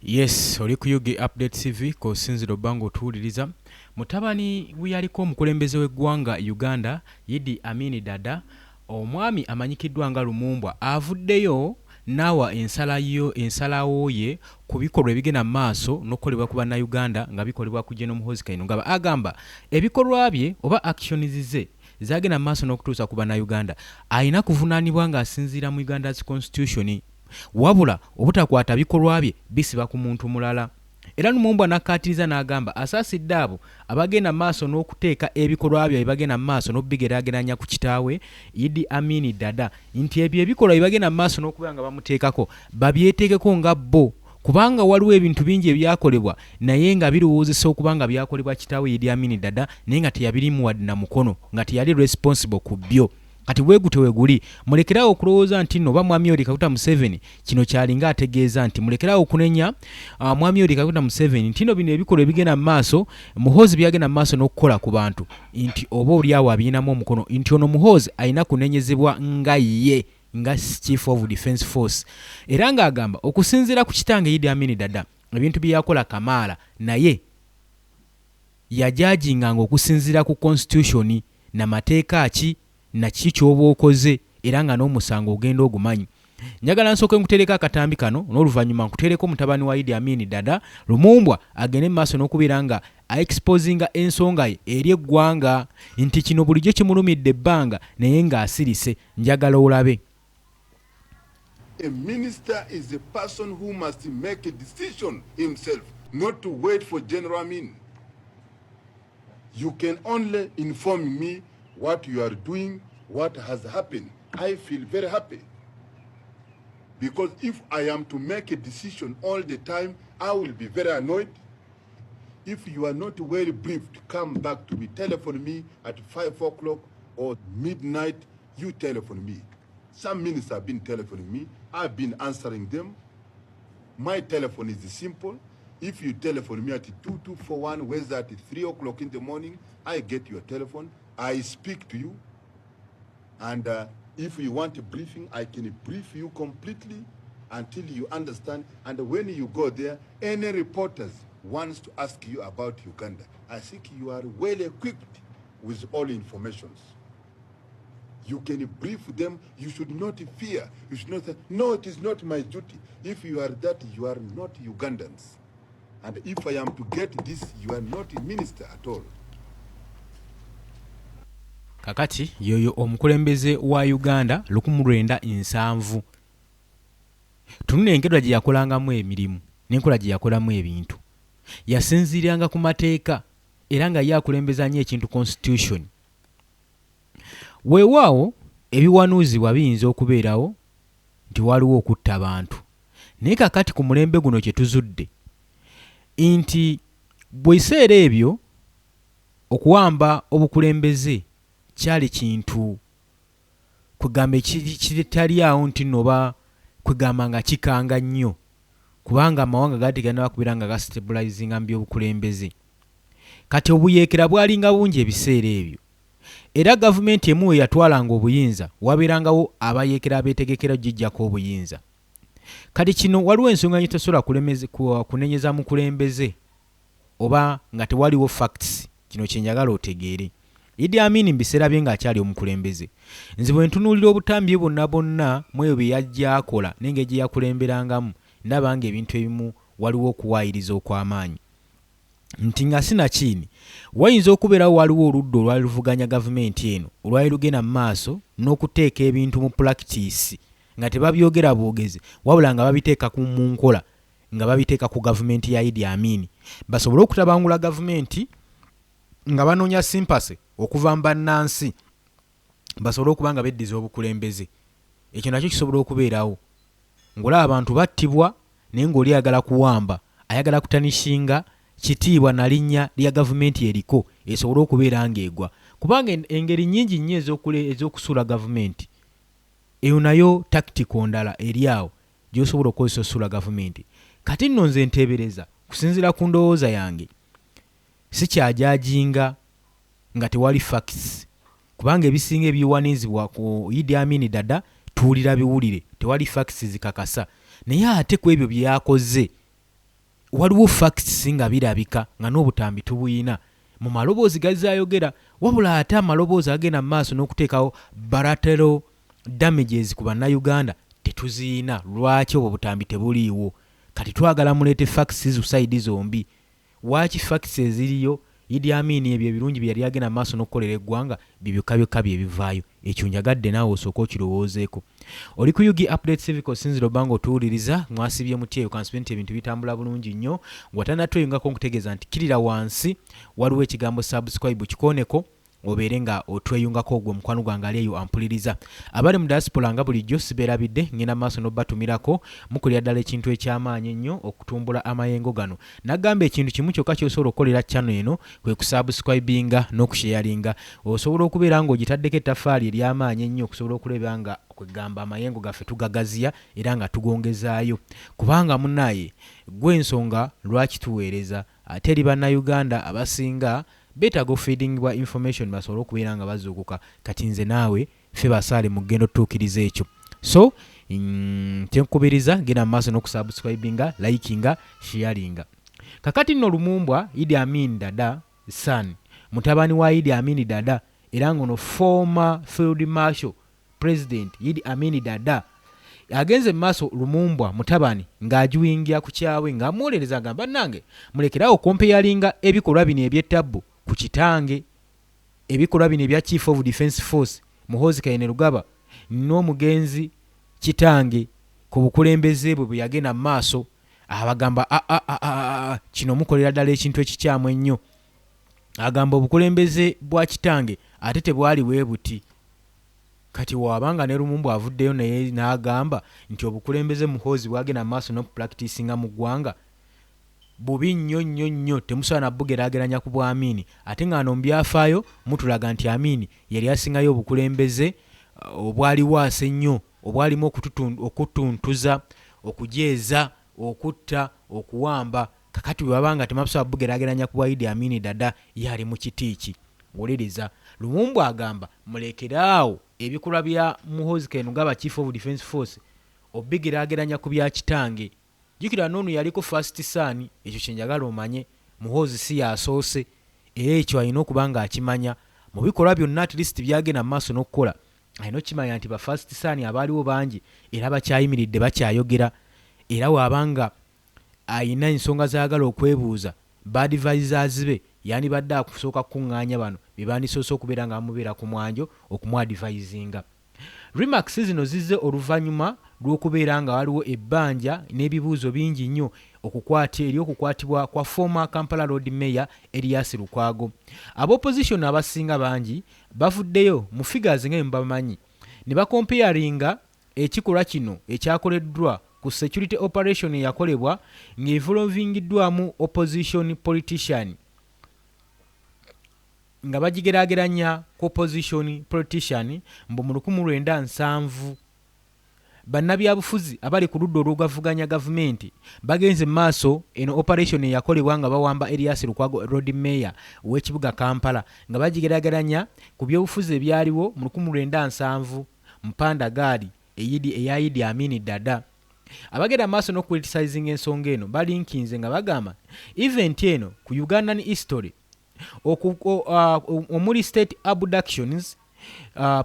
Yes, oli ku UG Update TV ko sinziro bango tuwuliriza. Mutabani yaliko omukulembeze w'eggwanga Uganda, Idi Amin Dada, omwami amanyikiddwa nga Lumumbwa, avuddeyo n'awa ensalawo ye ku bikolwa ebigenda mu maaso n'okukolebwa ku bannayuganda nga bikolebwa ku General Muhoozi Kayingo, agamba ebikolwa bye oba actions ze zagenda mu maaso n'okutuusa ku bannayuganda alina kuvunaanibwa ng'asinziira mu Uganda's Constitution, wabula obutakwata bikolwa bye bisiba ku muntu mulala. Era Lumumbwa n'akkaatiriza n'agamba asaasidde abo abagenda maaso n'okuteeka ebikolwa bye bagenda maaso n'obigeraageranya ku kitaawe Idi Amin Dada nti ebyo ebikolwa bye bagenda maaso n'okuba nga bamuteekako babyeteekeko nga bo, kubanga waliwo ebintu bingi ebyakolebwa naye nga birowoozesa okuba nga byakolebwa kitaawe Idi Amin Dada naye nga teyabirimu wadde na mukono, nga teyali responsible ku byo. Kati weegute weeguli, mulekerawo okulowooza nti nno oba Mwami Yoweri Kaguta Museveni kino kyalinga ategeeza nti mulekerawo okunenya Mwami Yoweri Kaguta Museveni nti nno bino ebikolwa ebigenda mu maaso Muhoozi byagenda mu maaso n'okukola ku bantu nti oba oli awo abirinamu omukono nti ono Muhoozi alina kunenyezebwa nga ye nga Chief of Defence Force. Era ng'agamba okusinziira ku kitange Idi Amin Dada ebintu bye yakola kamaala, naye yajajinganga okusinziira ku constitution na mateeka ki na ky'oba okoze era nga n'omusango ogenda ogumanyi. Njagala nsooke nkutereka akatambi kano n'oluvannyuma nkutereko mutabani wa Idi Amin Dada Lumumbwa agende maaso n'okubeera nga exposinga ensonga ye eri eggwanga nti kino bulijjo kimulumidde ebbanga naye ng'asirise. Njagala olabe. A minister is a person who must make a decision himself, not to wait for General Amin. You can only inform me what you are doing, what has happened. I feel very happy. Because if I am to make a decision all the time, I will be very annoyed. If you are not well briefed, come back to me. Telephone me at 5 o'clock or midnight. You telephone me. Some ministers have been telephoning me. I've been answering them. My telephone is simple. If you telephone me at 2241, whether at 3 o'clock in the morning, I get your telephone. I speak to you. And if you want a briefing, I can brief you completely until you understand. And when you go there, any reporters wants to ask you about Uganda, I think you are well equipped with all informations. You can brief them. You should not fear. You should not say, no, it is not my duty. If you are that, you are not Ugandans. And if I am to get this, you are not a minister at all. Kakati yoyo omukulembeze wa Uganda 1970 tunune enkedwa gye yakolangamu emirimu n'enkola gye yakolamu ebintu, yasinziiranga ku mateeka era nga yakulembeza nnyo ekintu constitution. Weewaawo ebiwanuuzibwa biyinza okubeerawo nti waliwo okutta abantu, naye kakati ku mulembe guno kye tuzudde nti bw'ebiseera ebyo okuwamba obukulembeze kyali kintu kwegamba kitali awo nti noba kwegamba nga kikanga nnyo, kubanga amawanga gategana bakubeera nga gastabilizinga mu by'obukulembeze. Kati obuyeekera bwalinga bungi ebiseera ebyo, era gavumenti emu yatwalanga obuyinza wabeerangawo abayeekera abeetegekera gijjako obuyinza. Kati kino waliwo ensonga nyitasobola kunenyeza mukulembeze oba nga tewaliwo facts. Kino kyenjagala otegeere. Idi Amin mbiseera bye ng'akyali omukulembeze, nze bwe ntunuulira obutambi bwonna bwonna mu ebyo bye yajja akola n'engeri gye yakulemberangamu, ndaba ng'ebintu ebimu waliwo okuwaayiriza okw'amaanyi. Nti nga sinakiini wayinza okubeerawo waliwo oludda olwali luvuganya gavumenti eno olwali lugenda mu maaso n'okuteeka ebintu mu practice nga tebabyogera bwogezi, wabula nga babiteeka mu nkola, nga babiteeka ku gavumenti ya Idi Amin basobole okutabangula gavumenti nga banoonya sympathy okuva mu bannansi basobole okuba nga beddiza obukulembeze. Ekyo nakyo kisobola okubeerawo ng'olaba abantu battibwa naye ng'oli ayagala kuwamba, ayagala kutanishinga kitiibwa na linnya lya gavumenti eriko esobole okubeera ng'egwa, kubanga engeri nnyingi nnyo ez'okusuula gavumenti eyo nayo tactical ndala eri awo gy'osobola okukozesa osuula gavumenti. Kati nno nze nteebereza kusinziira ku ndowooza yange si kyajajinga nga tewali facts, kubanga ebisinga ebiwanizibwa ku Idi Amin Dada tuwulira biwulire, tewali facts zikakasa. Naye ate ku ebyo bye yakoze waliwo facts nga birabika nga n'obutambi tubuyina mu maloboozi gazayogera wabula ate amaloboozi agenda mu maaso n'okuteekawo bilateral damages ku bannayuganda tetuziyina. Lwaki obwo butambi tebuliiwo? Kati twagala muleete facts zu side zombi. Waaki facts eziriyo Idi Amin ebyo ebirungi bye yali agenda mu maaso n'okukolera eggwanga byokka ebivaayo? Ekyo njagadde naawe osooka okirowoozeeko. Oli ku Yugi Update Civic osinzira obanga otuwuliriza mwasibye mutyeyo kansibe nti ebintu bitambula bulungi nnyo. Watannatweyungako nkutegeeza nti kirira wansi waliwo ekigambo subscribe kikoneko obeere nga otweyungako ogwo mukwano gwange ali eyo ampuliriza. Abali mu diaspora nga bulijjo sibeerabidde ngenda maaso n'obbatumirako mukulira ddala ekintu eky'amaanyi ennyo okutumbula amayengo gano. Nagamba ekintu kimu kyokka ky'osobola okukolera channel eno kwe kusubscribinga n'okusharinga. Osobola okubeera ng'ogitaddeko ettaffaali ery'amaanyi ennyo okusobola okuleba nga kwegamba amayengo gaffe tugagaziya era nga tugongezaayo. Kubanga munnaye gwe ensonga lwaki tuweereza ate eri bannayuganda abasinga beetaaga feedingibwa information basobole okubeera nga bazuukuka. Kati nze naawe ffe basaale mu ggendo tutuukiriza ekyo. So kyenkubiriza genda mu maaso n'okusubscribinga, likinga, sharinga. Kakati nno Lumumbwa Idi Amin Dada son mutabani wa Idi Amin Dada era ngono former field marshal president Idi Amin Dada agenze mu maaso Lumumbwa mutabani ng'ajuwingira ku kyawe ng'amuwolereza agamba nange mulekerawo kompeyalinga ebikolwa bino eby'ettabbu ku kitange. Ebikolwa bino ebya Chief of Defence Force Muhoozi Kainerugaba n'omugenzi kitange ku bukulembeze bwe yagenda mu maaso abagamba kino mukolera ddala ekintu ekikyamu ennyo. Agamba obukulembeze bwa kitange ate tebwali bwe buti. Kati wabanga ne Lumumbwa avuddeyo naye n'agamba nti obukulembeze Muhoozi bwagenda mu maaso n'okupracticinga mu ggwanga bubi nnyo temusobola na bugeraageranya ku bwa Amin. Ate nga no mu byafaayo mutulaga nti Amin yali asingayo obukulembeze obwaliwo ase nnyo obwalimu okutuntuza, okujeeza, okutta, okuwamba. Kakati bwe babanga temasobola bugeraageranya ku bwa Idi Amin Dada yali mu kitiiki. Woleriza Lumumbwa agamba mulekeraawo ebikolwa bya Muhoozi Kainerugaba Chief of Defence Force obigeraageranya ku bya kitange. Jukira nonu yaliko first son, ekyo kyenjagala omanye Muhoozi si yasoose era ekyo alina okuba nga akimanya mu bikolwa byonna at least byagenda mu maaso n'okukola. Alina okimanya nti ba first son abaaliwo bangi era bakyayimiridde bakyayogera era wabanga ayina ensonga zaagala okwebuuza badvisors be yandibadde akusooka kukuŋŋaanya bano bye bandisoose okubeera nga bamubeera ku mwanjo okumwadvisinga. Remarks zino zizze oluvannyuma lw'okubeera nga waliwo ebbanja n'ebibuuzo bingi nnyo okukwatibwa kwa former Kampala Road Mayor Erias Lukwago. Ab'opposition abasinga bangi bavuddeyo mu figures nga bamanyi ne bakompeyaringa ekikolwa kino ekyakoleddwa ku security operation yakolebwa ng'involvingiddwamu opposition politician nga bagigeraageranya ku opposition politician mbu mu 1970 bannabyabufuzi abali ku ludda olw'ogavuganya gavumenti bagenze maaso eno operation yakolebwa nga bawamba Erias Lukwago Road Mayor w'ekibuga Kampala nga bagigeraageranya ku byobufuzi ebyaliwo mu 1970 mpanda gaali eya Idi Amin Dada. Abagenda maaso n'okucriticizing ensonga eno balinkinze nga bagamba event eno ku Ugandan history omuli state abductions,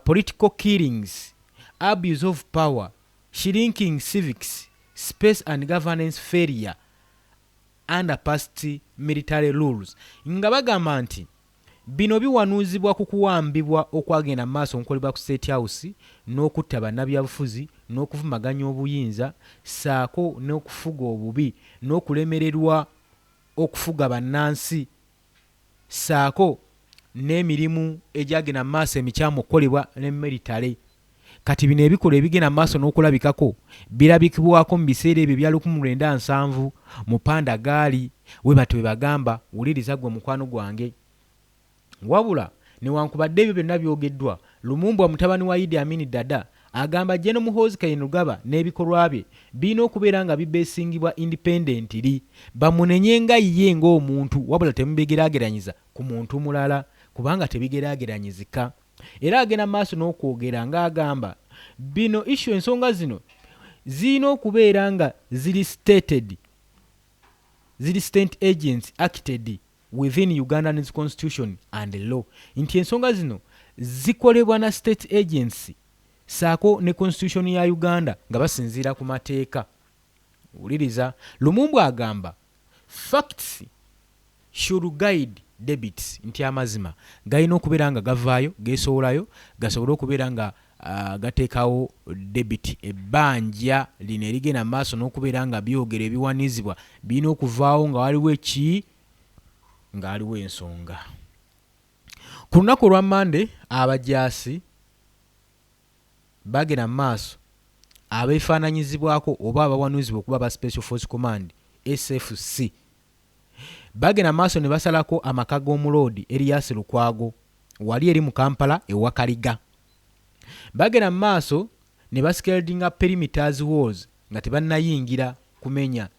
political killings, abuse of power, shrinking civics, space and governance failure under past military rules. Nga bagamba nti bino biwanuuzibwa ku kuwambibwa okwagenda maaso nkolebwa ku State House n'okutta bannabyabufuzi n'okuvumaganya obuyinza saako n'okufuga obubi n'okulemererwa okufuga bannansi saako n'emirimu egyagenda maaso emikyamu okukolebwa ne military. Kati bino ebikola ebigenda maaso n'okulabikako birabikibwako mu biseera ebyo bya 1970 mu panda gaali we batwe bagamba wuliriza gwe mukwano gwange. Wabula newankubadde ebyo byonna byogeddwa Lumumbwa mutabani wa Idi Amin Dada agamba General Muhoozi Kainerugaba n'ebikolwa bye birina okubeera nga bibesingibwa independently bamunenye nga ye ng'omuntu wabula temubigeraageranyiza ku muntu mulala kubanga tebigeraageranyizika. Era agenda maaso n'okwogera ng'agamba bino issue ensonga zino zirina okubeera nga ziri stated ziri state agents acted within Ugandan constitution and law. Nti ensonga zino zikolebwa na state agency saako ne constitution ya Uganda nga basinziira ku mateeka. Wuliriza, Lumumbu agamba facts should guide debits, nti amazima galina okubeera nga gavaayo geesowolayo gasobole okubeera nga gateekawo debit, ebbanja lino erigenda maaso n'okubeera nga byogera ebiwanizibwa birina okuvaawo nga waliwo eki nga waliwo ensonga. Ku lunaku olwa Mande abajaasi bagenda maaso abeefaananyizibwako oba abawanuzibwa okuba ba Special Force Command SFC bagenda maaso ne basalako amaka g'omuloodi Erias Lukwago wali eri mu Kampala ewa Kaliga. Bagenda maaso ne bascaling up perimeters walls nga tebannayingira kumenya,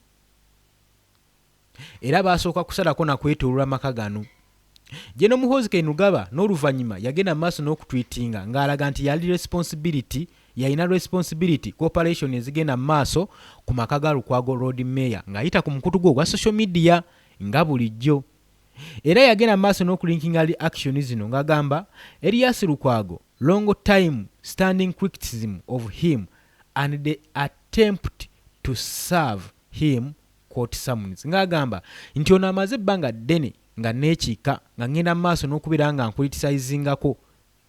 era basooka kusalako na kwetooloola amaka gano. General Muhoozi Kainerugaba n'oluvannyuma yagenda maaso n'okutwitinga ng'alaga nti yalina responsibility cooperation ezigenda maaso ku maka ga Lukwago Road Mayor ng'ayita ku mukutu gwe ogwa social media nga bulijjo. Era yagenda maaso n'okulinkinga action zino ng'agamba Erias Lukwago long time standing criticism of him and the attempt to serve him court summons. Ng'agamba nti ono amaze ebbanga ddene nga neekiika nga ngenda maaso n'okubeera nga nkulitisizingako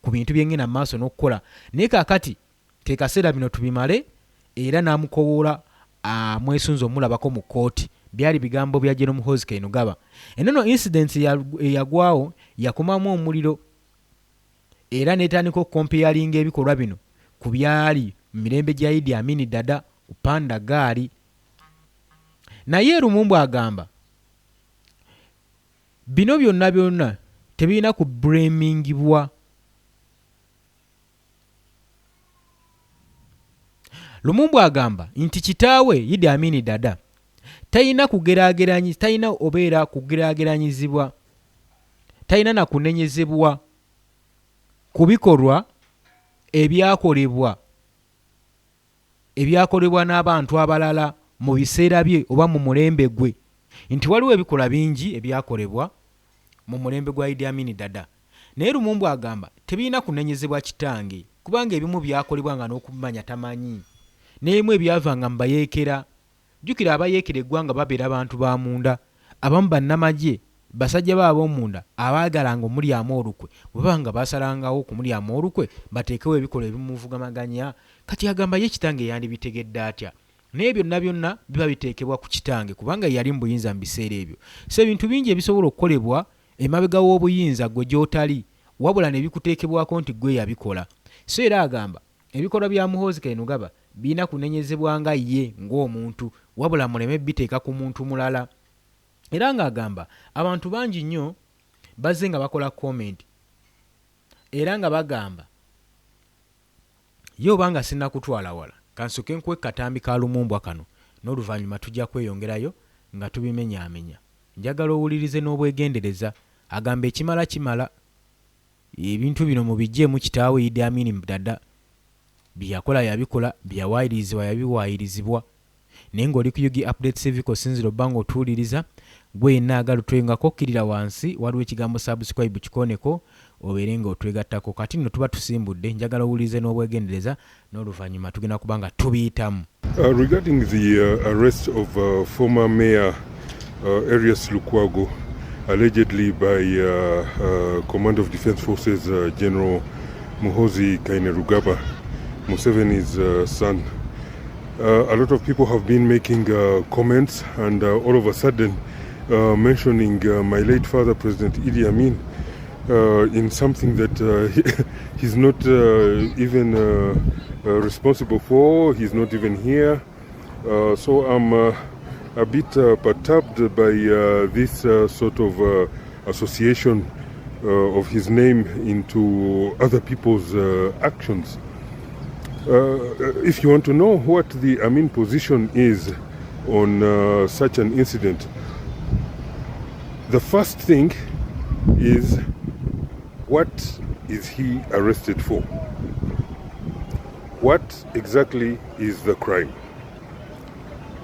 ku bintu bye ngenda maaso n'okukola, naye kaakati ke kaseera bino tubimale, era n'amukowoola mwesunze omulabako mu kooti. Byali bigambo bya General Muhoozi Kainerugaba. Enono incidents eyagwawo yakomamu omuliro era n'etandika okukompeyalinga ebikolwa bino ku byali mu mirembe gya Idi Amin Dada ku Panda gaali. Naye Lumumbu agamba bino byonna tebirina ku blamingibwa. Lumumbu agamba nti kitaawe Idi Amin Dada talina obeera kugeraageranyizibwa, talina na kunenyezebwa ku bikolwa ebyakolebwa n'abantu abalala mu biseera bye oba mu mulembe gwe. Nti waliwo ebikolwa bingi ebyakolebwa mu mulembe gwa Idi Amin Dada, naye Lumumbu agamba tebirina kunenyezebwa kitange kubanga ebimu byakolebwa nga n'okumanya tamanyi, n'ebimu ebyavanga mu bayeekera. Jjukira abayeekera eggwanga babeera abantu ba munda, abamu bannamagye basajja baabo munda abaagalanga omulyamu olukwe, bwe nga basalangawo ku mulyamu olukwe bateekewo ebikolwa ebimuvugamaganya. Kati agamba ye kitange yandibitegedde atya, naye byonna biba biteekebwa ku kitange kubanga yali mu buyinza mu biseera ebyo. So ebintu bingi ebisobola okukolebwa emabega w'obuyinza gwe gy'otali, wabula ne bikuteekebwako nti gwe yabikola. So era agamba ebikolwa bya Muhoozi Kainerugaba birina kunenyezebwanga ye ng'omuntu, wabula muleme biteeka ku muntu mulala. Era ng'agamba abantu bangi nnyo bazze nga bakola comment era nga bagamba ye obanga sinnakutwala wala kansoke nkwe katambi ka Lumumbu kano n'oluvannyuma tujja kweyongerayo nga tubimenyaamenya. Njagala owulirize n'obwegendereza. Agamba kimala ebintu bino mu bijjeemu kitaawe Idi Amin Dada byakola yabikola, byawaayirizibwa yabiwaayirizibwa. Naye ng'oli ku Yugi Update TV osinzira obbanga otuwuliriza, gwe yenna agala otwengako okkirira wansi waliwo ekigambo subscribe kikoneko obeere nga otwegattako. Kati nno tuba tusimbudde, njagala owulirize n'obwegendereza n'oluvannyuma tugenda kubanga tubiyitamu. Regarding the arrest of former Mayor Erias Lukwago, allegedly by Command of Defense Forces General Muhoozi Kainerugaba, Museveni's son. A lot of people have been making comments and all of a sudden mentioning my late father, President Idi Amin, in something that he's not even responsible for, he's not even here. So I'm a bit perturbed by this sort of association of his name into other people's actions. If you want to know what the Amin position is on such an incident, the first thing is, what is he arrested for? What exactly is the crime?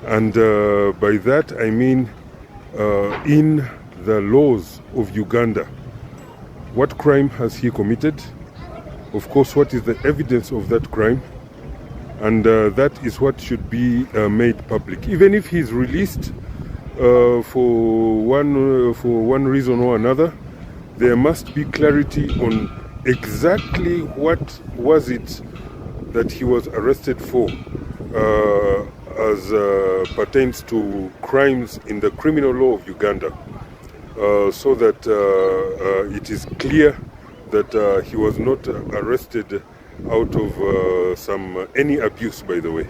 And by that I mean, in the laws of Uganda. What crime has he committed? Of course, what is the evidence of that crime? And that is what should be made public. Even if he's released for one reason or another, there must be clarity on exactly what was it that he was arrested for as pertains to crimes in the criminal law of Uganda, so that it is clear that he was not arrested out of any abuse, by the way.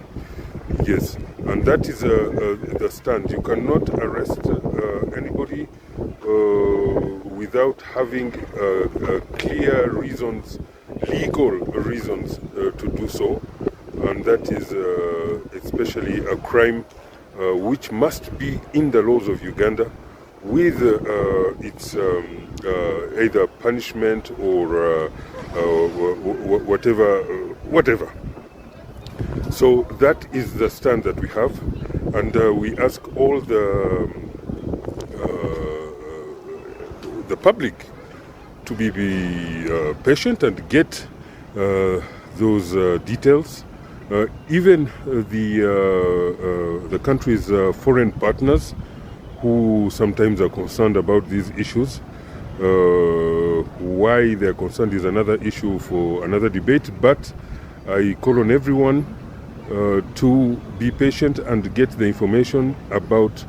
Yes, and that is the stand. You cannot arrest anybody without having clear reasons, legal reasons to do so, and that is especially a crime which must be in the laws of Uganda with its either punishment or whatever. So that is the stand that we have, and we ask all the public to be patient and get those details. Even the country's foreign partners, who sometimes are concerned about these issues. Why they're concerned is another issue for another debate, but I call on everyone to be patient and get the information about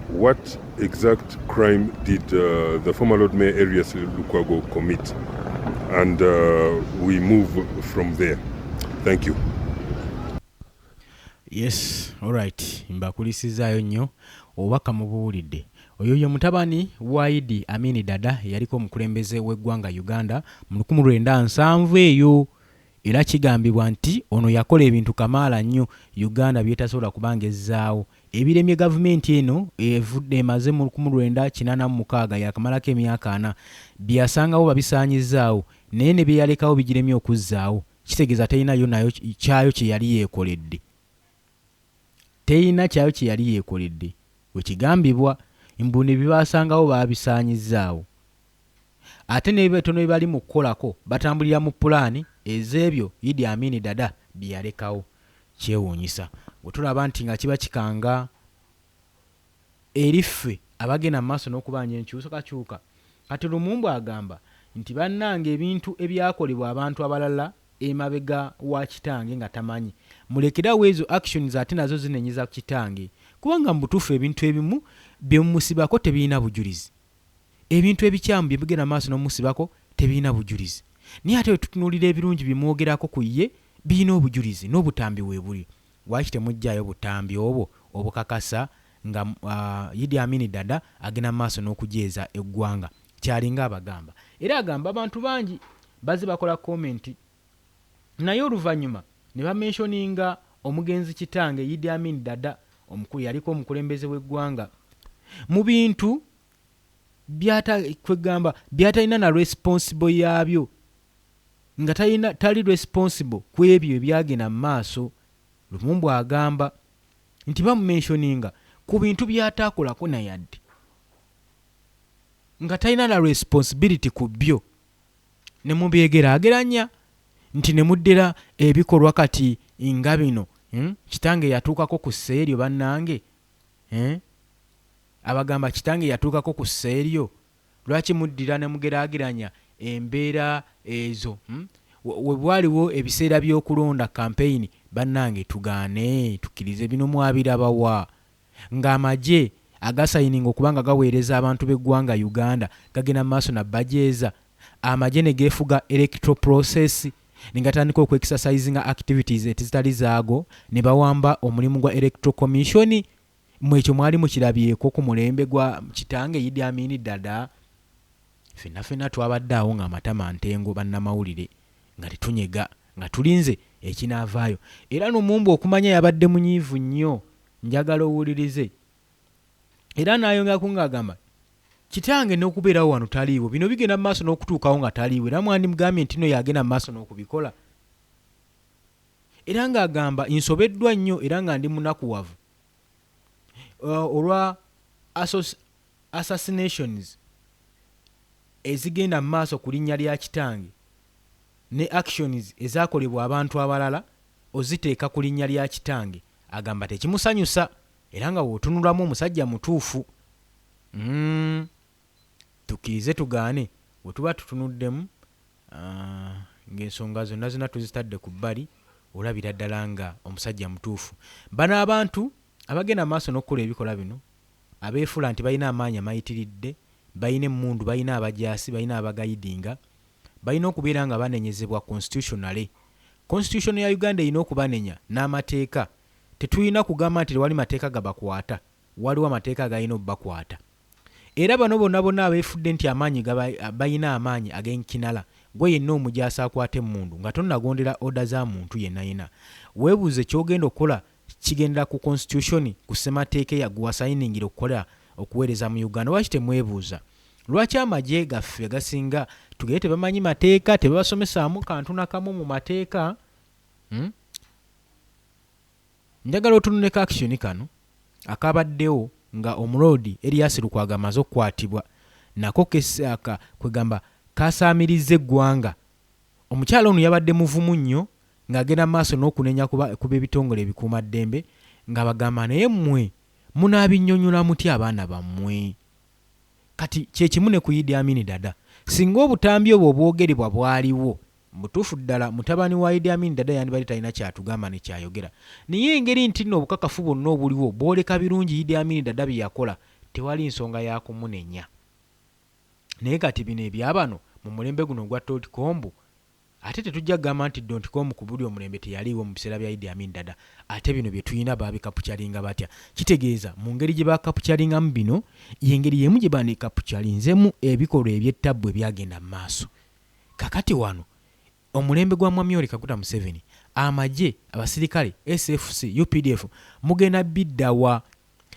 what exact crime did the former Lord Mayor Erias Lukwago commit, and we move from there. Thank you. Yes, alright. Mbakulisizaayo nnyo obubaka mubuwulidde. Oyo ye mutabani wa Idi Amin Dada yaliko omukulembeze w'eggwanga Uganda mu 1970 eyo, era kigambibwa nti ono yakola ebintu kamaala nnyo Uganda byetasobola kubangezzaawo. Ebiremye gavumenti eno evudde emaze mu 1986 yakamalako emyaka 4 byasangawo babisaanyizzaawo naye ne byeyalekawo bigiremye okuzzaawo. Kitegeeza terinayo nayo kyayo kye yali yeekoledde. Teina kyayo kye yali yeekoledde. Wekigambibwa mbune bibasangawo babisaanyizzaawo. Ate n'ebitono ebali mu kukolako batambulira mu pulaani ez'ebyo Idi Amin Dada byalekawo. Kyewuunyisa bwe tulaba nti nga kiba kikanga eriffe abagenda mu maaso n'okubanja enkyukakyuka. Kati Lumumbu agamba nti bannange ebintu ebyakolebwa abantu abalala emabega wa kitange nga tamanyi, mulekerawo ezo actions ate nazo zinenyiza kitange, kubanga mu butuufu ebintu ebimu bye mumusibako tebiina bujulizi. Ebintu ebikyamu bye bigenda maaso n'omusibako tebiina bujulizi. Naye ate tutunuulira ebirungi bimwogerako ku ye biina obujulizi n'obutambi weebuli. Lwaki temujjayo butambi obwo obukakasa nga Idi Amin Dada agenda maaso n'okujeeza eggwanga kyalinga abagamba. Era agamba abantu bangi baze bakola komenti naye oluvannyuma ne bamentioninga omugenzi kitange Idi Amin Dada omukulu yaliko omukulembeze w'eggwanga mu bintu byatalina na responsible yabyo, nga tali responsible ku ebyo ebyagenda mu maaso. Lumumbu agamba nti bamumentioninga ku bintu byataakolako na yadde nga talina na responsibility ku byo, ne mubyegeraageranya nti ne muddira ebikolwa kati nga bino. Kitange yatuukako ku sseeryo bannange. Abagamba kitange yatuukako ku sseeryo. Lwaki muddira ne mugeraageranya embeera ezo? Webwaliwo ebiseera by'okulonda campaign bannange tugaane tukkirize bino mwabirabawa ng'amagye agasayininga okubanga gaweereza abantu b'eggwanga Uganda gagenda mu maaso na bajeeza. Amagye ne geefuga electoral process ne gatandika okwekisasayizinga activities ezitali zaago ne bawamba omulimu gwa electoral commission. Mwekyo mwali mukirabyeko ku mulembe gwa kitange Idi Amin Dada. Ffenna twabadde awo ng'amatama ntengo bannamawulire nga tetunyega nga tulinze ekinaavaayo. Era Lumumbu okumanya yabadde munyiivu nnyo, njagala owulirize. Era n'ayongera ng'agamba kitange n'okubeerawo wano taliiwo, bino bigenda mu maaso n'okutuukawo nga taliiwo, era mwandimugambye nti no yagenda mu maaso n'okubikola. Era ng'agamba nsobeddwa nnyo era nga ndi munakuwavu olwa assassinations ezigenda mu maaso ku linnya lya kitange ne actions ezakolebwa abantu abalala oziteeka ku linnya lya kitange, agamba tekimusanyusa era nga wootunulamu omusajja mutuufu. Tukkirize tugaane bwe tuba tutunuddemu ng'ensonga zonna zonna tuzitadde ku bbali, olabira ddala nga omusajja mutuufu. Bano abantu abagenda maaso n'okukola ebikola bino abeefuula nti balina amaanyi amayitiridde, balina emmundu, balina abajaasi, balina abagayidinga, balina okubeera nga banenyezebwa constitutionally. Constitution ya Uganda erina okubanenya n'amateeka. Tetulina kugamba nti tewali mateeka gabakwata, waliwo amateeka agalina obbakwata. Era bano bonna bonna abeefudde nti amaanyi balina amaanyi ag'enkinala, gwe yenna omujaasi akwata emmundu nga tonnagondera oda za muntu yenna yenna, weebuuze ky'ogenda okukola kigendera ku constitution, ku ssemateeka yaguwasayiningire okukola okuweereza mu Uganda. Lwaki temwebuuza lwaki amagye gaffe gasinga tugere tebamanyi mateeka, tebabasomesaamu kantu nakamu mu mateeka? Njagala otunuleko action kano akabaddewo nga omuloodi Erias Lukwago amaze okukwatibwa, nako kesaka kwegamba kasaamiriza eggwanga. Omukyala ono yabadde muvumu nnyo ng'agenda maaso n'okunenya kuba ebitongole ebikuumaddembe nga bagamba naye mmwe munaabinnyonnyola muti abaana bammwe. Kati kyekimu ne ku Idi Amin Dada, singa obutambi obwo obwogerebwa bwaliwo, mutuufu ddala mutabani wa Idi Amin Dada yandibadde talina kyatugamba ne kyayogera, naye engeri nti nno obukakafu bwonna obuliwo bwoleka birungi Idi Amin Dada bye yakola, tewali nsonga ya kumunenya. Naye kati bino ebyabano mu mulembe guno gwa Totkombu, ate tetujja kugamba nti Totkombu ku buli omulembe teyaliwo mu biseera bya Idi Amin Dada, ate bino bye tulina baabikapucalinga batya. Kitegeeza mu ngeri gye baakapucalingamu bino y'engeri yemu gye bandikapucalinzemu ebikolwa eby'ettabbu ebyagenda mu maaso. Kakati wano omulembe gwa Mwami Yoweri Kaguta Museveni, amagye, abasirikale, SFC, UPDF mugenda biddawa.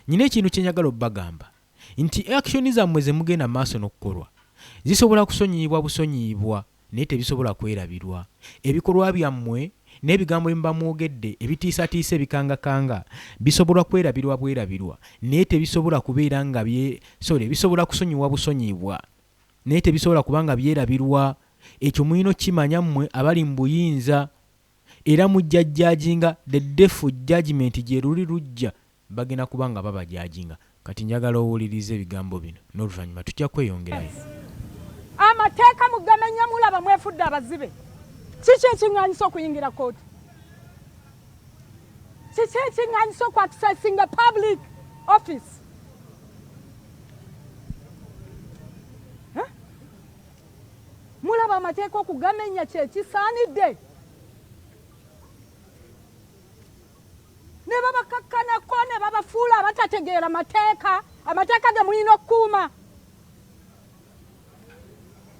Nyina ekintu kye njagala obbagamba nti action zammwe ze mugenda maaso n'okukolwa zisobola kusonyiyibwa busonyiyibwa, naye tebisobola kwerabirwa. Ebikolwa byammwe n'ebigambo bye muba mwogedde ebitiisatiisa ebikangakanga bisobola kwerabirwa bwerabirwa, naye tebisobola kubeera nga bisobola kusonyiwa busonyiyibwa, naye tebisobola kubanga byerabirwa. Ekyo mulina okimanya mmwe abali mu buyinza, era mujja jjajinga the defu judgment gye luli lujja bagenda kubanga babajajinga. Kati njagala owulirize ebigambo bino n'oluvannyuma tujja kweyongerayo. Amateeka mugamenya mulaba mwefudde abazibe. Kiki ekiŋŋaanyisa okuyingira kooti? Kiki ekiŋŋaanyisa okwakisesinga public office? Mulaba amateeka okugamenya kyekisaanidde ne babakakkanako ne babafuula abatategeera amateeka ge mulina okukuuma.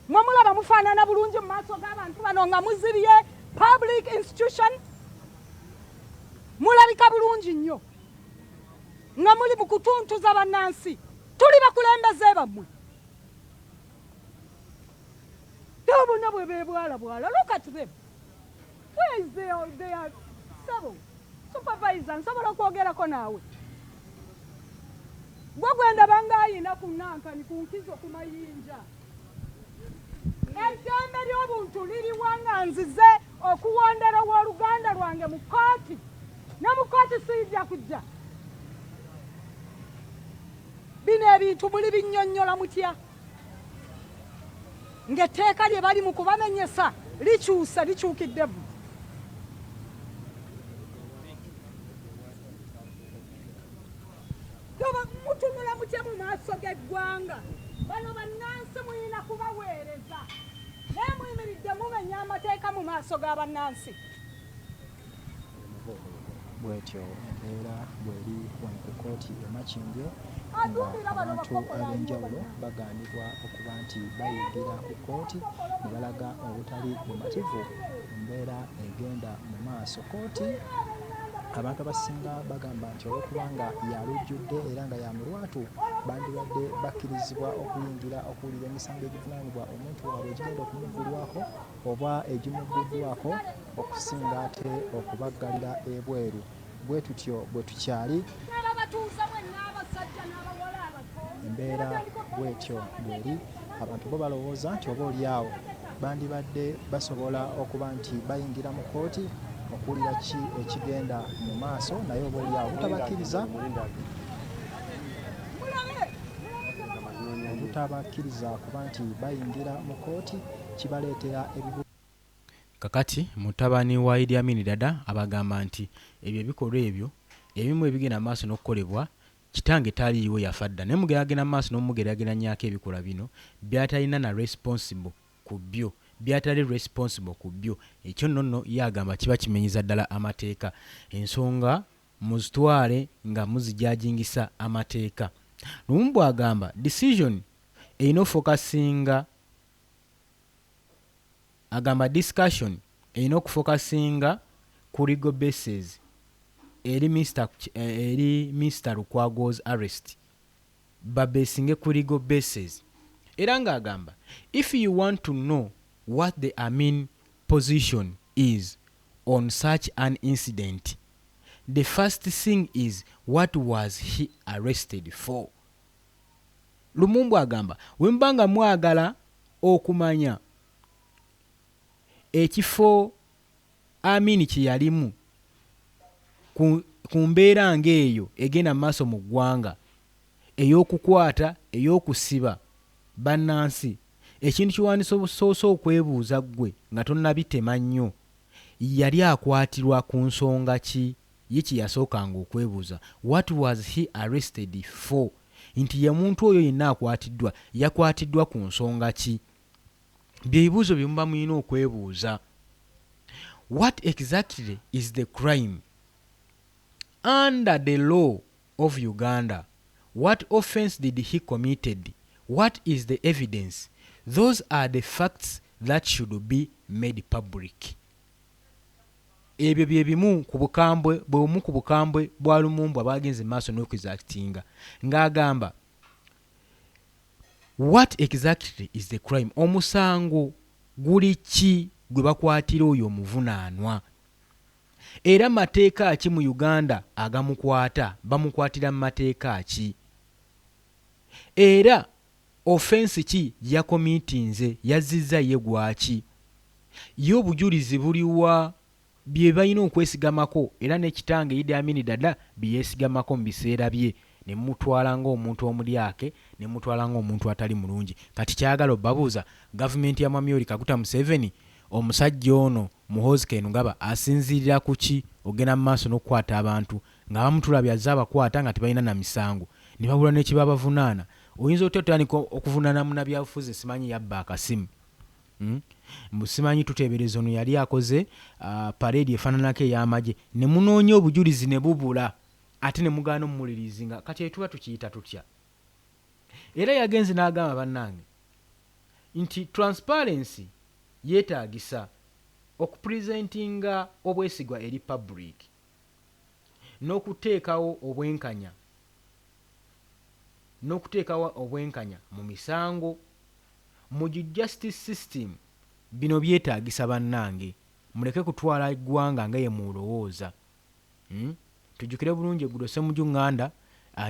Mwe mulaba mufaanana bulungi mu maaso g'abantu bano nga muzibye public institution, mulabika bulungi nnyo nga muli mu kutuntuza bannansi. Tuli bakulembeze bammwe. Bonna bwe beebwalabwala. Look at them. Where is their supervisor? Nsobola okwogerako naawe. Gwe gwenda bangayina ku nankani ku nkizo ku mayinja. Eddembe ly'obuntu liriwa nga nzize okuwondera w'oluganda lwange mu kooti. Ne mu kooti sijja kujja. Bino ebintu muli binnyonnyola mutya? Ng'etteeka lye bali mu kubamenyesa likyukidde vu. Mutunula mutya mu maaso g'eggwanga? Bano bannansi mulina kubaweereza, naye muyimiridde mumenya amateeka mu maaso g'abannansi. Bwetyo embeera bweri wano ku kooti e Makindye ng'abantu ab'enjawulo bagambibwa okuba nti bayigira ku kooti ne balaga obutali bumativu mu mbeera egenda mu maaso. Kooti abantu abasinga bagamba nti olw'okuba nga yalujjudde era nga ya mulwatu bandibadde bakkirizibwa okuyingira okuwulira emisango egivunaanibwa omuntu waabwe egigenda okumuvulwako oba egimugguddwako okusinga ate okubaggalira ebweru. Bwe tutyo bwe tukyali embeera bwetyo bweri abantu bo balowooza nti oba oliawo bandibadde basobola okuba nti bayingira mu kooti okuwulira ki ekigenda mu maaso naye oba oliawo obutabakkiriza kuba nti bayingira mu kooti kibaleetera ebibu. Kakati mutabani wa Idi Amin Dada abagamba nti ebyo ebikolwa ebyo ebimu ebigenda maaso n'okukolebwa kitange taliiwo yafadda naye mugeragena maaso n'omugeragernanyako ebikola bino byatalina na responsible ku byo byatali responsible ku byo ekyo nno yagamba kiba kimenyiza ddala amateeka ensonga muzitwale nga muzijajingisa amateeka. Lumumbu agamba decision erina ofokasinga agamba discussion erina okufokasinga ku legal bases eri Mr. Lukwago's arrest babesinge ku legal bases era nga agamba if you want to know what the Amin position is on such an incident the first thing is what was he arrested for. Lumumbu agamba wembanga mwagala okumanya ekifo Amin kye yalimu ku mbeera ng'eyo egenda maaso mu ggwanga ey'okukwata ey'okusiba bannansi ekintu kiwandisoose okwebuuza ggwe nga tonnabitema nnyo yali akwatirwa ku nsonga ki ye kye yasookanga okwebuuza what was he arrested for nti ye muntu oyo yenna akwatiddwa yakwatiddwa ku nsonga ki bye bibuuzo bye muba mulina okwebuuza. What exactly is the crime under the law of Uganda? What offense did he committed? What is the evidence? Those are the facts that should be made public. Ebyo bye bimu ku bukambwe bw'omu ku bukambwe bwa Lumumbu abagenze maaso n'okuzaktinga ng'agamba what exactly is the crime omusango guli ki gwe bakwatira oyo omuvunaanwa era mateeka ki mu Uganda agamukwata bamukwatira mu mateeka ki era offense ki yakomitinze yazizza ye gwaki ye obujulizi buliwa bye balina okwesigamako era n'ekitange Idi Amin Dada bye yeesigamako mu biseera bye ne mutwala ng'omuntu omulyake ne mutwala ng'omuntu atali mulungi. Kati kyagala obabuuza gavumenti ya Mwami Yoweri Kaguta Museveni omusajja ono Muhoozi Kainerugaba asinziirira ku ki ogenda mu maaso n'okukwata abantu nga bamutulabya azze abakwata nga tebalina na misango ne babula n'ekibabavunaana oyinza otya otandika okuvunaana munnabyabufuzi simanyi yabba akasimu simanyi tuteebereza ono yali akoze parade efaananako ey'amagye ne munoonya obujulizi ne bubula ate ne mugaana omumulirizi nga kati etuba tukiyita tutya. Era yagenze n'agamba bannange nti transparency yeetaagisa okupresentinga obwesigwa eri public n'okuteekawo obwenkanya mu misango mu justice system. Bino byetaagisa bannange muleke kutwala eggwanga nga ye mulowooza. Tujjukire bulungi eggulo Ssemujju Nganda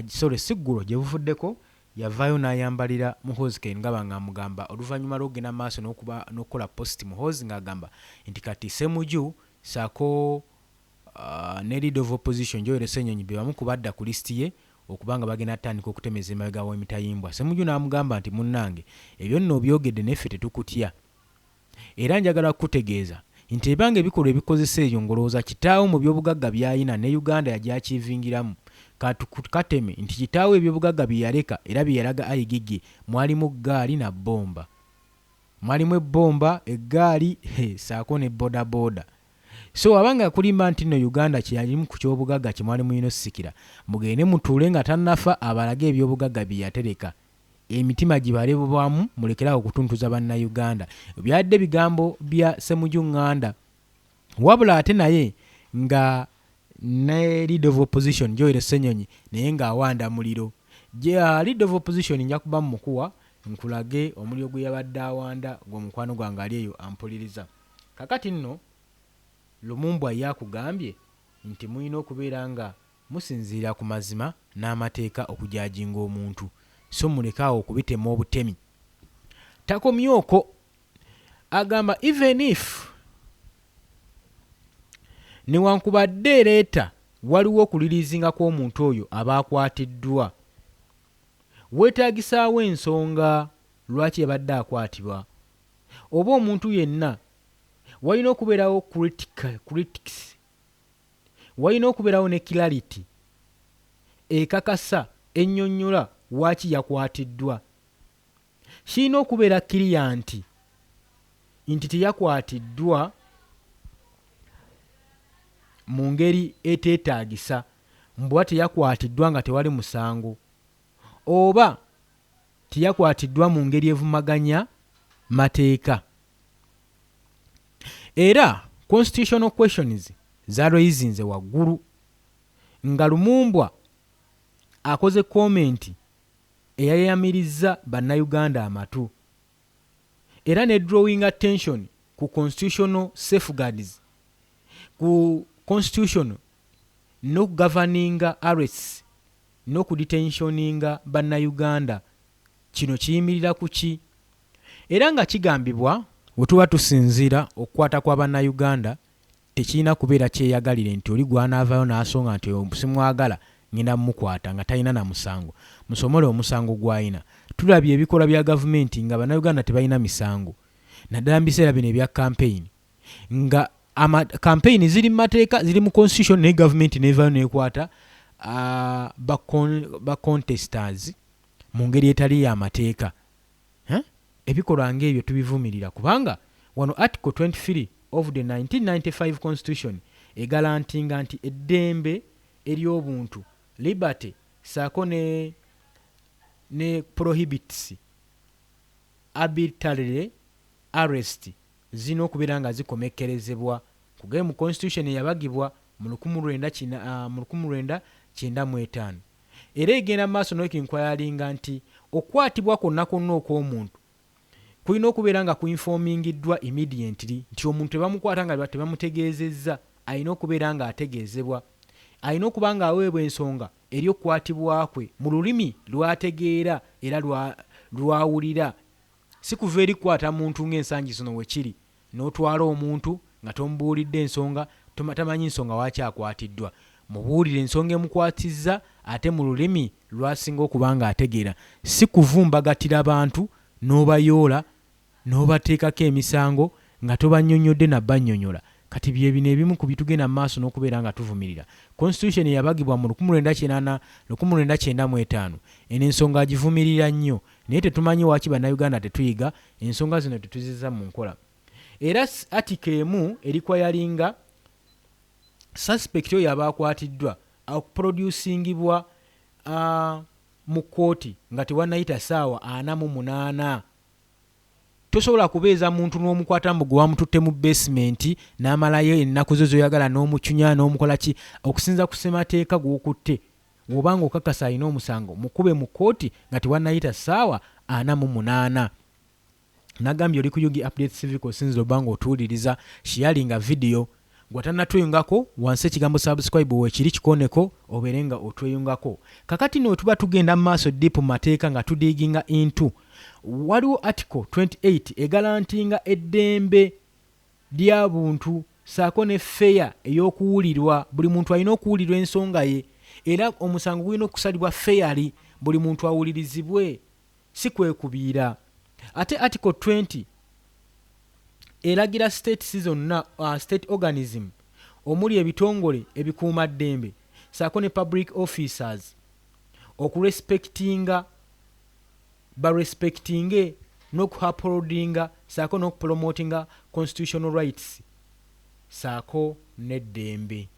sole siggulo gye buvuddeko yavaayo n'ayambalira Muhoozi Kainerugaba ng'amugamba oluvannyuma lw'okugenda maaso n'okukola post Muhoozi ng'agamba nti kati Ssemujju saako ne leader of opposition Joel Ssenyonyi be bamu ku badda ku lisiti ye okubanga bagenda atandika okutemeza emabega w'emitayimbwa. Ssemujju n'amugamba nti munnange ebyo nno obyogedde neffe tetukutya era njagala kukutegeeza nti ebanga ebikolwa ebikozesa eyo ngolooza kitaawo mu byobugagga by'ayina ne Uganda yagyakivingiramu kateme nti kitaawo ebyobugagga bye yaleka era bye yalaga ayigigye mwalimu ggaali na bbomba mwalimu ebbomba eggaali saako ne bodaboda. So abanga kulimba nti no Uganda kyalimu ku kyobugagga kye mwali mulina osikira mugende mutuule nga tannafa abalage ebyobugagga bye yatereka emitima gibale bwamu mulekerawo okutuntuza bannayuganda. Byadde bigambo bya Ssemujju Nganda wabula ate naye nga ne leader of opposition Joel Ssenyonyi naye ng'awanda muliro. Leader of opposition nja kuba mukuwa nkulage omuliro gwe yabadde awanda ng'omukwano gwange ali eyo ampuliriza. Kakati nno Lumumbu yakugambye nti mulina okubeera nga musinziira ku mazima n'amateeka okujajinga omuntu. so mulekaawo okubitema obutemi. Takomyoko agamba even if newankubadde ereeta waliwo okulirizinga kw'omuntu oyo aba akwatiddwa, weetaagisaawo ensonga lwaki yabadde akwatibwa, oba omuntu yenna walina okubeerawo critics, walina okubeerawo ne clarity ekakasa ennyonnyola waaki yakwatiddwa. Kirina okubeera kiriya nti teyakwatiddwa mu ngeri eteetaagisa, mbuba teyakwatiddwa nga tewali musango, oba teyakwatiddwa mu ngeri evumaganya mateeka. Era constitutional questions zaalweyizinze waggulu nga Lumumbwa akoze komenti eyayamiriza bannayuganda amatu, era ne drawing attention ku constitutional safeguards, ku constitution n'okugoverninga arrests n'okudetentioninga bannayuganda. Kino kiyimirira ku ki? Era nga kigambibwa we tuba tusinziira okukwata kwa bannayuganda tekirina kubeera kyeyagalire nti oli gwanaavaayo n'asonga nti simwagala ngenda mukwata nga talina na musango. Musomole omusango gw'alina. Tulabye ebikola bya gavumenti nga bannayuganda tebalina misango, naddala mu biseera bino ebya campaign, nga campaign ziri mu mateeka, ziri mu constitution, naye gavumenti neevaayo neekwata ba contestants mu ngeri etali y'amateeka. Ebikolwa ng'ebyo tubivumirira kubanga wano article 23 of the 1995 constitution egalantinga nti eddembe ery'obuntu, liberty, saako ne prohibits arbitrary arrest zina okubeera nga zikomekkerezebwa. Kugee mu constitution eyabagibwa mu 1995 era egenda mu maaso n'okinkwalalinga nti okukwatibwa kwonna kwonna okw'omuntu kulina okubeera nga kuinfomingiddwa immediately, nti omuntu tebamukwata nga tebamutegeezezza, alina okubeera nga ategeezebwa, alina okuba nga aweebwa ensonga eri okukwatibwa kwe mu lulimi lwategeera era lwawulira, si kuva eri kukwata muntu ng'ensangi zino wekiri n'otwala omuntu nga tomubuulidde ensonga, tamanyi nsonga waaki akwatiddwa. Mubuulire ensonga emukwatizza ate mu lulimi lwasinga okuba nga ategeera, si kuvumbagatira bantu n'obayoola n'obateekako emisango nga tobannyonnyodde nabbannyonnyola. Kati byebino ebimu ku bitugenda mu maaso n'okubeera nga tuvumirira. Constitution eyabagibwa mu 1995 eno ensonga agivumirira nnyo, naye tetumanyi waaki bannayuganda tetuyiga ensonga zino tetuzizza mu nkola. Era article emu erikwayalinga suspect oyo abakwatiddwa okuproducingibwa mu kooti nga tewannayita ssaawa 48. Tosobola kubeeza muntu n'omukwata mbu gwe wamututte mu basement n'amalayo ennaku zo zoyagala n'omucunya n'omukola ki, okusinza ku ssemateeka gw'okutte. Wobanga okakasa alina omusango mukube mu kooti nga tewannayita ssaawa 48. Nagambye oli ku Yugi Update Civic osinzira obanga otuwuliriza sharinga video gwatannatweyungako wansi ekigambo subscribe weekiri kikoneko obeere nga otweyungako. Kakati no tuba tugenda mu maaso deep mu mateeka nga tudiginga into waliwo article 28 egalantinga eddembe lya buntu saako ne fair ey'okuwulirwa. Buli muntu alina okuwulirwa ensonga ye era omusango gulina okusalibwa fairly, buli muntu awulirizibwe, si kwekubiira. Ate article 20 eragira state organism omuli ebitongole ebikuuma ddembe saako ne public officers okurespectinga barespectinge n'okuupholdinga saako n'okupromotinga constitutional rights saako n'eddembe.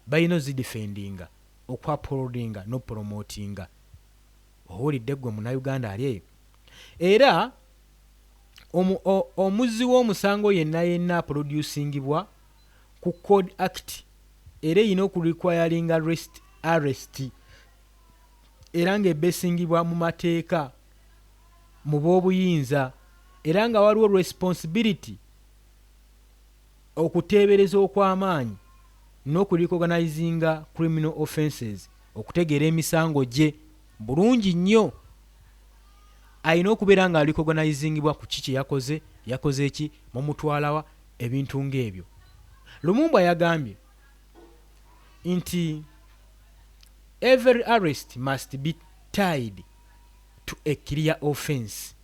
Balina ozidefendinga, okuupholdinga n'okupromotinga. Owulidde gwe munnayuganda ali eyo. Era omuzzi w'omusango yenna producingibwa ku Code Act era erina okurequiringa arrest era ng'ebesingibwa mu mateeka mu b'obuyinza, era nga waliwo responsibility okuteebereza okw'amaanyi n'okurecognizinga criminal offences, okutegeera emisango gye bulungi nnyo alina okubeera nga recognizingibwa ku kiki yakoze eki mumutwalawa ebintu ng'ebyo. Lumumba yagambye nti every arrest must be tied to a clear offense,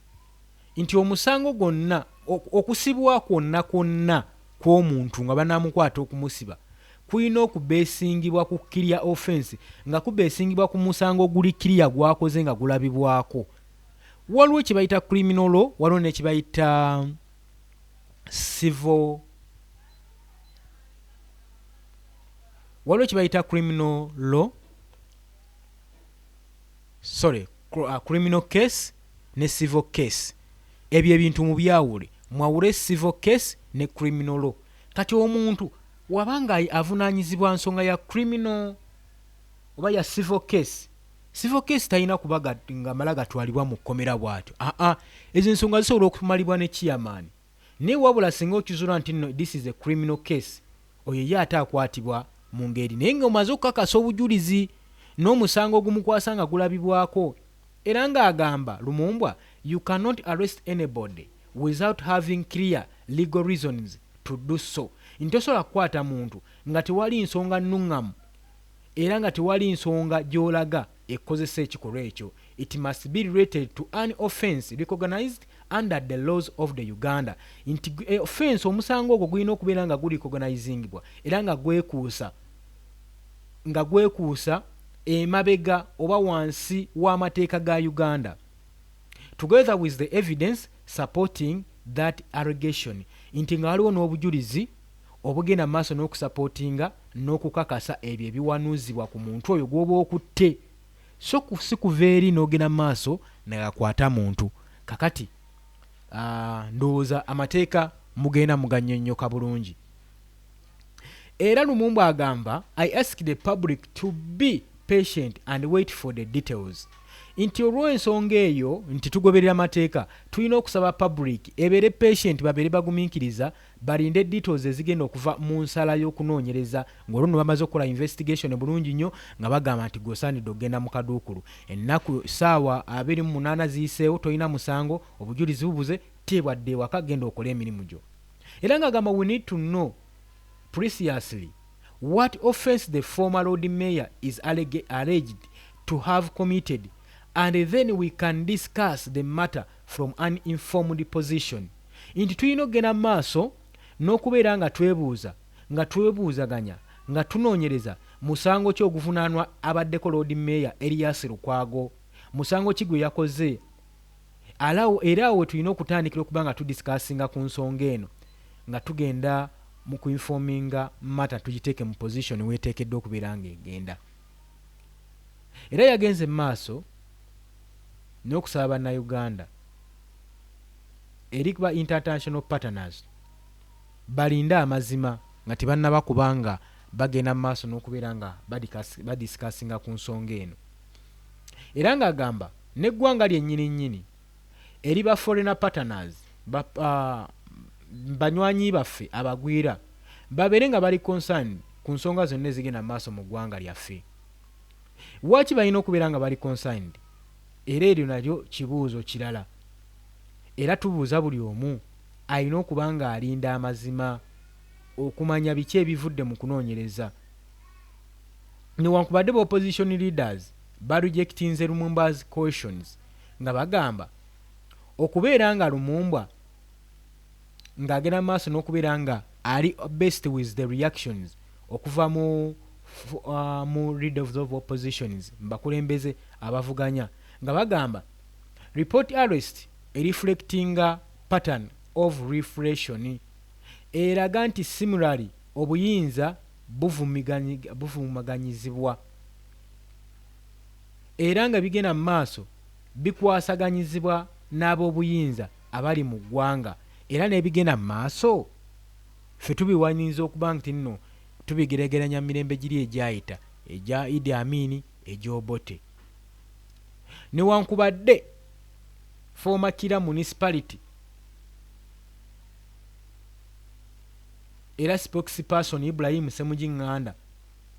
nti omusango gwonna okusibwa kwonna kw'omuntu nga banamukwata okumusiba kulina okubeesingibwa ku clear offense, nga kubeesingibwa ku musango guli clear gwakoze nga gulabibwako. Waliwo kye bayita criminal law, waliwo ne kye bayita civil, waliwo kye bayita criminal law, criminal case ne civil case. Ebyo ebintu mu byawule, mwawule civil case ne criminal law. Kati omuntu wabanga avunaanyizibwa nsonga ya criminal oba ya civil case talina kuba nga mala gatwalibwa mu kkomera bw'atyo. Ezo ensonga zisobola okumalibwa ne kiyamaani, naye wabula singa okizuula nti no this is a criminal case, oyo ye ate akwatibwa mu ngeri, naye ng'omaze okukakasa obujulizi n'omusango ogumukwasa nga gulabibwako. Era ng'agamba Lumumba, you cannot arrest anybody without having clear legal reasons to do so. Ntosobola kukwata muntu nga tewali nsonga nnuŋŋamu era nga tewali nsonga gy'olaga ekkozesa ekikolwa ekyo. It must be related to an offense recognized under the laws of the Uganda. Nti offense omusango ogwo gulina okubeera nga guli recognizingibwa era nga gwekuusa emabega oba wansi w'amateeka ga Uganda, together with the evidence supporting that allegation. Nti nga waliwo n'obujulizi obugenda maaso n'okusapootinga n'okukakasa ebyo ebiwanuuzibwa ku muntu oyo gw'oba okutte, so si kuva eri n'ogenda maaso nagakwata muntu. Kakati ndowooza amateeka mugenda mugannyonnyoka bulungi. Era Lumumba agamba, I ask the public to be patient and wait for the details. Nti olw'ensonga eyo nti tugoberera amateeka, tulina okusaba public ebeere patient, babeere bagumiikiriza, balinde details ezigenda okuva mu nsala y'okunoonyereza, ng'olwo ne bamaze okukola investigation bulungi nnyo nga bagamba nti gwosaanidde okugenda mu kaduukulu. Ennaku ssaawa 28 ziyiseewo, tolina musango, obujulizi bubuze, teebwadde ewaka, genda okola emirimu gyo. Era ng'agamba we need to know precisely what offense the former Lord Mayor is alleged to have committed, and then we can discuss the matter from an informed position. Nti tulina okugenda maaso n'okubeera nga twebuuzaganya nga tunoonyereza musango ki oguvunaanwa abaddeko Lord Mayor Erias Lukwago, musango ki gwe yakoze, era awo tulina okutandikira okuba nga tudisikasinga ku nsonga eno nga tugenda mu kuinforminga matter, tugiteeke mu position weeteekeddwa okubeera ng'egenda. Era yagenze maaso n'okusaba bannayuganda eri ba international partners balinde amazima nga tebannaba kubanga bagenda maaso n'okubeera nga badisikasinga ku nsonga eno. Era ng'agamba n'eggwanga lyennyini eri ba foreign partners banywanyi baffe abagwira babeere nga bali concerned ku nsonga zonna ezigenda maaso mu ggwanga lyaffe. Lwaki balina okubeera nga bali concerned? Era eryo nalyo kibuuzo kirala. Era tubuuza buli omu alina okuba nga alinda amazima okumanya biki ebivudde mu kunoonyereza. Newankubadde ba opposition leaders barejectinze Lumumba's questions nga bagamba okubeera nga Lumumba ng'agenda maaso n'okubeera nga ali best with the reactions okuva mu leaders of oppositions, bakulembeze abavuganya, nga bagamba report arrest reflecting a pattern of reflection eraga nti similarly obuyinza buvumaganyizibwa era nga bigenda mu maaso bikwasaganyizibwa n'ab'obuyinza abali mu ggwanga, era n'ebigenda mu maaso ffe tubiwanyiza okuba nti nno tubigeregeranya mirembe giri egyayita egya Idi Amin egy'Obote. Newankubadde former Kira municipality era spokesperson Ibrahim Semujinganda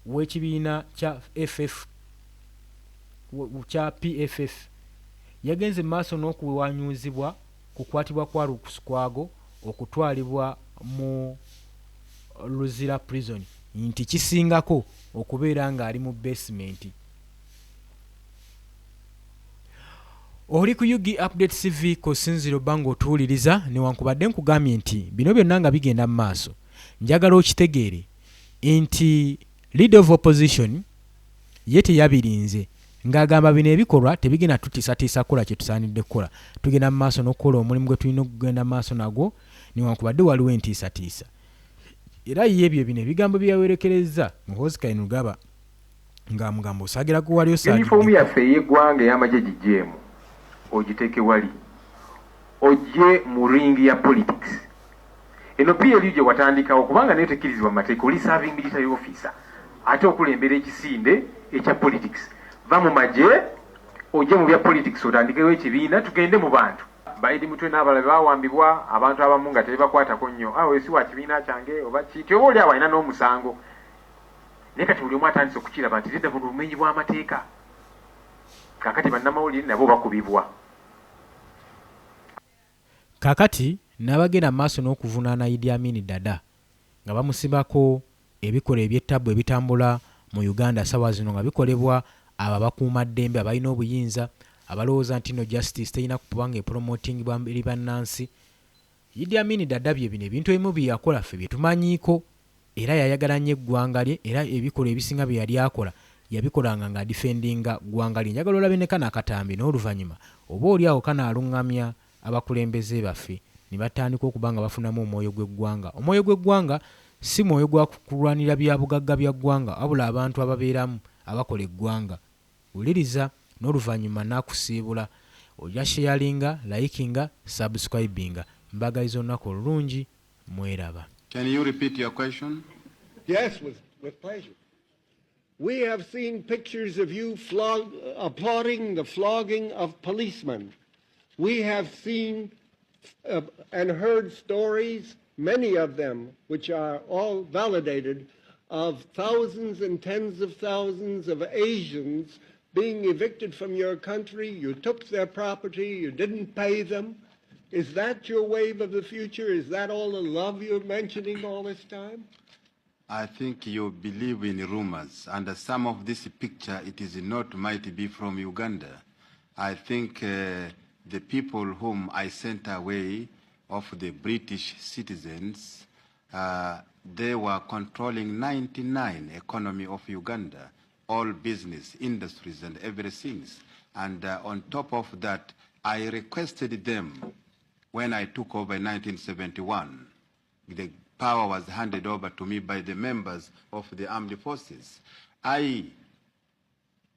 w'ekibiina kya PFF yagenze maaso n'okuwanyuzibwa kukwatibwa kwa Lukwago okutwalibwa mu Luzira prison nti kisingako okubeera ng'ali mu basement. Oli ku UG Update TV ko Sinziro Bango otuwuliriza newankubadde nkugambye nti bino byonna nga bigenda mu maaso njagala okitegeere nti leader of opposition ye teyabirinze ng'agamba bino ebikolwa tebigenda tutiisatiisa kukola kye tusaanidde kukola, tugenda mu maaso n'okukola omulimu gwe tulina okugenda mu maaso nagwo newankubadde waliwo entiisatiisa. Era ye ebyo bino ebigambo bye yawerekereza Muhoozi Kainerugaba ng'amugamba osagira ku wali osaagidde. Yunifoomu yaffe ey'eggwanga ey'amagye gigyemu ogiteeke wali ojje mu ringi ya politics. Eno PLU gye watandikawo kubanga nayo tekkirizibwa mu mateeka oli serving military officer ate okulembera ekisinde ekya politics. Va mu magye ojje mu bya politics otandikewo ekibiina tugende mu bantu. Baidi mutwe n'abalala bawambibwa abantu abamu nga tebakwatako nnyo si wa kibiina kyange oba kiti oba oli awo alina n'omusango. Naye kati buli omu atandise okukiraba nti lidda buno bumenyi bw'amateeka. Kakati bannamawulire nabo bakubibwa. Kakati n'abagenda maaso n'okuvunaana Idi Amin Dada nga bamusibako ebikola eby'ettabu ebitambula mu Uganda sawa zino nga bikolebwa abo abakuumaddembe abalina obuyinza abalowooza nti no justice terina kubanga epromotingibwa eri bannansi. Idi Amin Dada bye bino ebintu ebimu bye yakola ffe bye tumanyiiko era yayagala nnyo eggwanga lye era ebikola ebisinga bye yali akola yabikolanga nga defendinga ggwanga lye. Njagala olabe ne Kana Katambi n'oluvannyuma oba oli awo kanaalungamya abakulembeze baffe ne batandika okuba nga bafunamu omwoyo gw'eggwanga. Omwoyo gw'eggwanga si mwoyo gwa kulwanira bya bugagga bya ggwanga wabula abantu ababeeramu abakola eggwanga. Wuliriza n'oluvannyuma naakusiibula ojja sharinga, likinga, subscribinga. Mbagaliza olunaku olulungi mweraba. Can you repeat your question? Yes, with pleasure. We have seen pictures of you applauding the flogging of policemen. We have seen and heard stories, many of them, which are all validated, of thousands and tens of thousands of Asians being evicted from your country. You took their property, you didn't pay them. Is that your wave of the future? Is that all the love you're mentioning all this time? I think you believe in rumors, and some of this picture, it is not might be from Uganda. I think the people whom I sent away of the British citizens, they were controlling 99 economy of Uganda, all business, industries, and everything. And on top of that, I requested them when I took over in 1971. The power was handed over to me by the members of the armed forces. I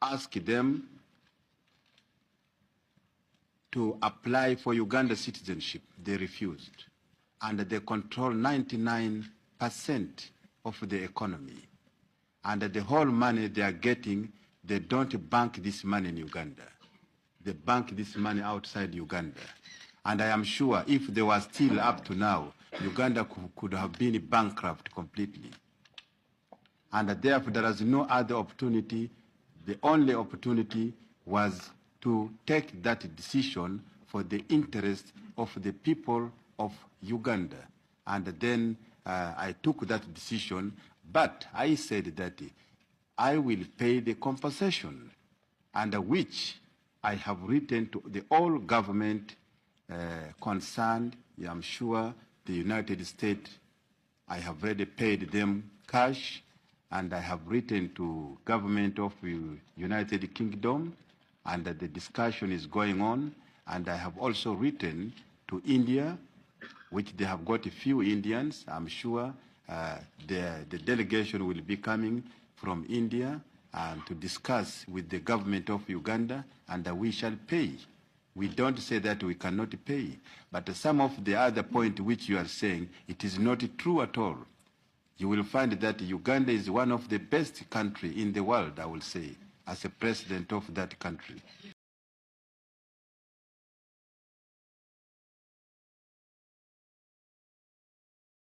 asked them to apply for Uganda citizenship. They refused. And they control 99% of the economy. And the whole money they are getting, they don't bank this money in Uganda. They bank this money outside Uganda. And I am sure if they were still up to now, Uganda could have been bankrupt completely. And therefore there is no other opportunity. The only opportunity was to take that decision for the interest of the people of Uganda. And then I took that decision, but I said that I will pay the compensation, and which I have written to the all government concerned. I'm sure the United States, I have already paid them cash, and I have written to government of United Kingdom, and the discussion is going on. And I have also written to India, which they have got a few Indians. I'm sure the delegation will be coming from India to discuss with the government of Uganda, and we shall pay. We don't say that we cannot pay. But some of the other point which you are saying, it is not true at all. You will find that Uganda is one of the best country in the world, I will say, as a president of that country.